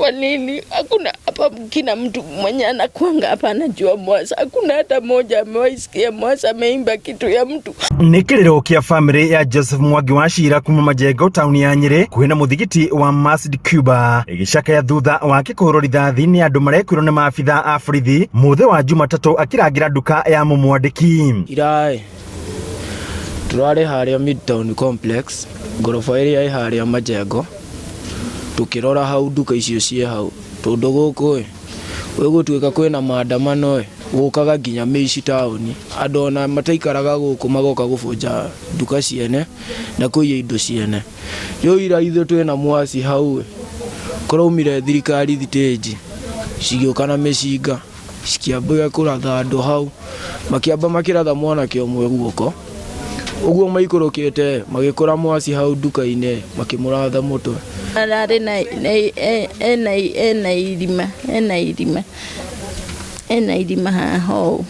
Kwa nini? Hakuna hapa kina mtu mwenye anakuanga hapa anajua Mwasa. Hakuna hata moja amewaisikia Mwasa ameimba kitu ya mtu. Nĩ kĩrĩro kĩa family ya Joseph Mwangi wa Ciira kuma Majengo tauni ya Nyeri kwĩna mũthigiti wa Masjid Cuba ĩgĩcakaya thutha wa kũhũrwo rithathi nĩ andũ marekwĩrwo nĩ maabitha a borithi mũthĩ wa Jumatatũ akĩrangĩra nduka ya mũmwandĩki. Iraĩ turarĩ harĩa Midtown Complex ngorofa ĩrĩa ĩ harĩa Majengo tukirora hau nduka icio ciĩ hau tondu gũkũ gwĩgũtuĩka kwĩna maandamano gũkaga nginya Mĩici taũni andũ ona mataikaraga gũkũ magoka gũbunja nduka ciene na kũiya indo ciene. Rĩu ira ithuĩ twĩna mwasi hau kũraumire thirikari thitĩnji cigĩũka na mĩcinga cikĩambia kũratha andũ hau makĩamba makĩratha mwanake ũmwe guoko ũguo maikũrũkĩte magĩkora mwasi hau nduka-inĩ makĩmũratha mũtwe. Ararĩ ena irima haho.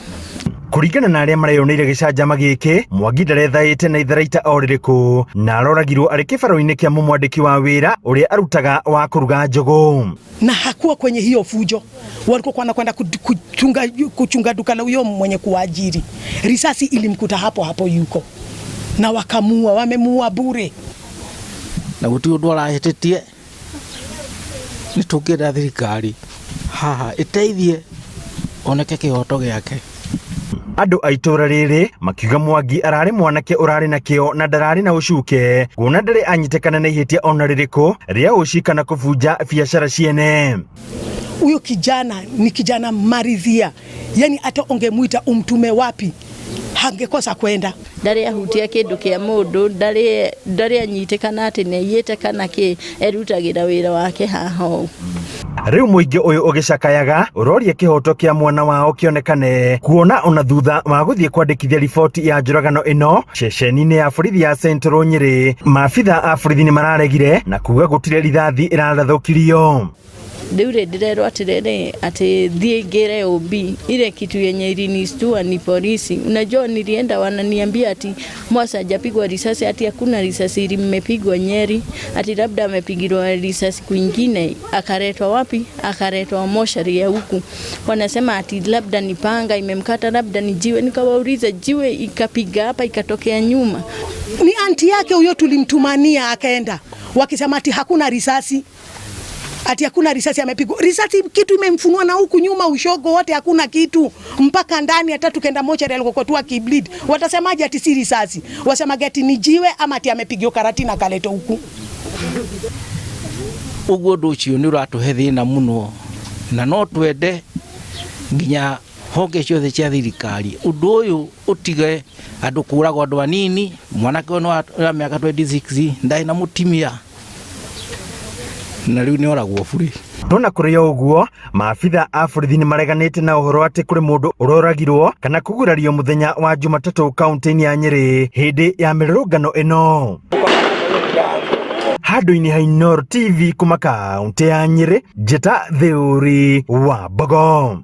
Kũringana na arĩa mareyoneire gĩcanjama gĩkĩ, Mwangi ndarethaĩte na itharaita o rĩrĩkũ na aroragirwo arĩ kĩbaro-inĩ kĩa mũmwandĩki wa wĩra ũrĩa arutaga wa kũruga njogoo. Na hakuwa kwenye hiyo fujo, walikuwa wanakwenda kuchunga duka la huyo mwenye kuajiri. Risasi ilimkuta hapo hapo yuko na wakamua, wamemua bure. Na gũtirĩ ũndũ arahĩtĩtie nĩ tũngĩenda thirikari haha ĩteithie oneke kĩhoto gĩake. Andũ a itũra rĩrĩ makiuga Mwangi ararĩ mwanake ũrarĩ na kĩo na ndararĩ na ũcuke kuona ndarĩ anyitĩkana na ihĩtia ona rĩrĩkũ rĩa ũci kana kũbunja biacara ciene. Huyo kijana ni kijana maridhia, yani hata ungemuita umtume wapi hangekosa kwenda. Ndarĩ ahutia kĩndũ kĩa mũndũ, ndarĩ anyitĩkana atĩ nĩaiyĩte kana kĩ, erutagĩra wĩra wake haho. Rĩu mũingĩ ũyũ ũgĩcakayaga ũroria kĩhoto kĩa mwana wao kĩonekane kuona ona thutha wa gũthiĩ kwandĩkithia riboti ya njũragano ĩno ceceni-inĩ ya borithi ya Central Nyeri, maabitha a borithi nĩ mararegire na kuga gũtirĩ rithathi ĩrarathukirio. Rĩu ndĩrerwo atĩrĩrĩ atĩ thiĩ ngĩre OB ile kitu yenye ilinistua ni polisi. Unajua nilienda wananiambia ati Mwasa hajapigwa risasi, ati hakuna risasi imepigwa Nyeri, ati labda amepigwa risasi kwingine. Akaletwa wapi? Akaletwa moshari ya huku. Wanasema ati labda ni panga imemkata, labda ni jiwe. Nikawauliza jiwe ikapiga hapa ikatokea nyuma. Ni anti yake huyo tulimtumania akaenda. Wakisema ati hakuna risasi. Ati hakuna risasi amepigwa. Risasi kitu imemfunua na huku nyuma ushogo wote hakuna kitu. Mpaka ndani hata tukenda mochari alikokotua kibleed. Watasemaje ati si risasi? Wasemaje ati ni jiwe ama ati amepigwa karati na kaleto huku. Uguo nducio nĩ ũratũhe thĩna mũno na no twende nginya honge ciothe cia thirikari ũndũ ũyũ ũtige andũ kũragwo andũ anini. Mwanake wa mĩaka 26 ndarĩ na mũtimia na rĩu nĩ oragwo bure. Nona kũrĩ ũguo maabitha a borithi nĩ mareganĩte na ũhoro atĩ kũrĩ mũndũ ũroragirwo kana kũgurario mũthenya wa Jumatatũ kaunti-inĩ ya Nyeri hĩndĩ ya mĩrũrũngano ĩno. Handũ-inĩ ha Inooro TV kuma kaunti ya Nyeri, Njeta Theory wa Mbogo.